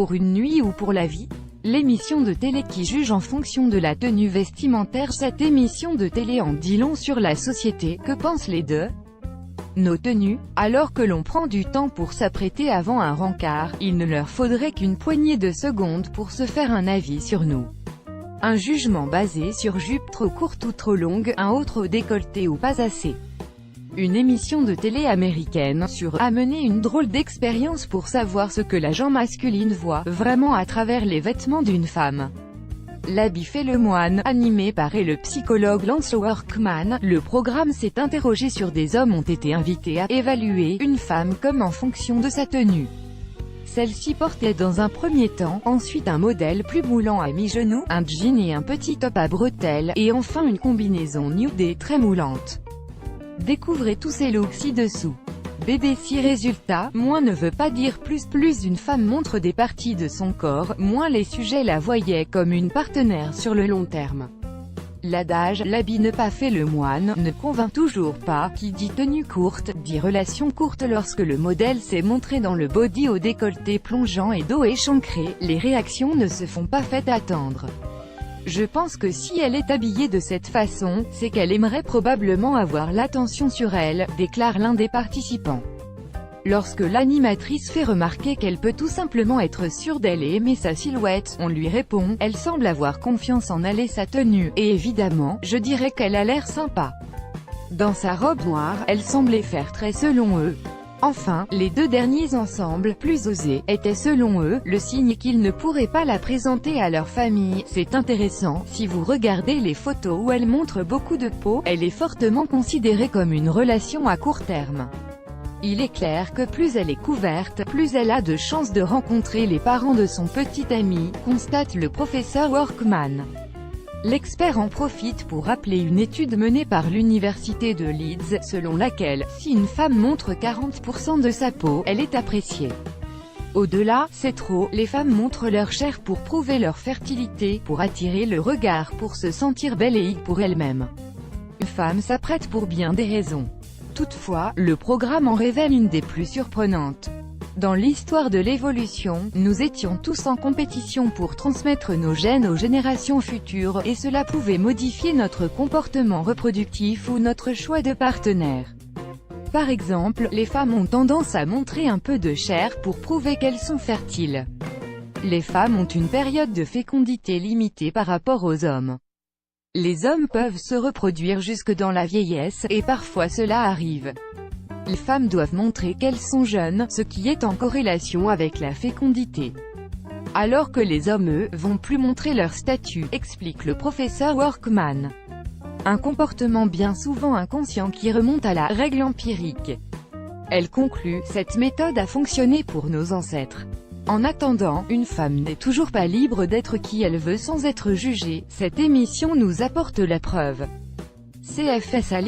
pour une nuit ou pour la vie. L'émission de télé qui juge en fonction de la tenue vestimentaire. Cette émission de télé en dit long sur la société. Que pensent les deux? Nos tenues, alors que l'on prend du temps pour s'apprêter avant un rencard, il ne leur faudrait qu'une poignée de secondes pour se faire un avis sur nous. Un jugement basé sur jupe trop courte ou trop longue, un haut trop décolleté ou pas assez. Une émission de télé américaine sur a mené une drôle d'expérience pour savoir ce que la gent masculine voit vraiment à travers les vêtements d'une femme. L'habit fait le moine, animé par le psychologue Lance Workman, le programme s'est interrogé sur des hommes ont été invités à évaluer une femme comme en fonction de sa tenue. Celle-ci portait dans un premier temps, ensuite un modèle plus moulant à mi-genou, un jean et un petit top à bretelles, et enfin une combinaison nude très moulante. Découvrez tous ces looks ci-dessous. BBC. Résultat, moins ne veut pas dire plus. Plus une femme montre des parties de son corps, moins les sujets la voyaient comme une partenaire sur le long terme. L'adage « l'habit ne pas fait le moine » ne convainc toujours pas. Qui dit tenue courte, dit relation courte. Lorsque le modèle s'est montré dans le body au décolleté plongeant et dos échancré, les réactions ne se font pas fait attendre. Je pense que si elle est habillée de cette façon, c'est qu'elle aimerait probablement avoir l'attention sur elle, déclare l'un des participants. Lorsque l'animatrice fait remarquer qu'elle peut tout simplement être sûre d'elle et aimer sa silhouette, on lui répond, elle semble avoir confiance en elle et sa tenue, et évidemment, je dirais qu'elle a l'air sympa. Dans sa robe noire, elle semblait faire très selon eux. Enfin, les deux derniers ensembles, plus osés, étaient selon eux, le signe qu'ils ne pourraient pas la présenter à leur famille. C'est intéressant, si vous regardez les photos où elle montre beaucoup de peau, elle est fortement considérée comme une relation à court terme. Il est clair que plus elle est couverte, plus elle a de chances de rencontrer les parents de son petit ami, constate le professeur Workman. L'expert en profite pour rappeler une étude menée par l'université de Leeds, selon laquelle, si une femme montre 40% de sa peau, elle est appréciée. Au-delà, c'est trop, les femmes montrent leur chair pour prouver leur fertilité, pour attirer le regard, pour se sentir belle et pour elles-mêmes. Une femme s'apprête pour bien des raisons. Toutefois, le programme en révèle une des plus surprenantes. Dans l'histoire de l'évolution, nous étions tous en compétition pour transmettre nos gènes aux générations futures, et cela pouvait modifier notre comportement reproductif ou notre choix de partenaire. Par exemple, les femmes ont tendance à montrer un peu de chair pour prouver qu'elles sont fertiles. Les femmes ont une période de fécondité limitée par rapport aux hommes. Les hommes peuvent se reproduire jusque dans la vieillesse, et parfois cela arrive. Les femmes doivent montrer qu'elles sont jeunes, ce qui est en corrélation avec la fécondité. Alors que les hommes, eux, vont plus montrer leur statut, explique le professeur Workman. Un comportement bien souvent inconscient qui remonte à la règle empirique. Elle conclut, cette méthode a fonctionné pour nos ancêtres. En attendant, une femme n'est toujours pas libre d'être qui elle veut sans être jugée. Cette émission nous apporte la preuve. CFS à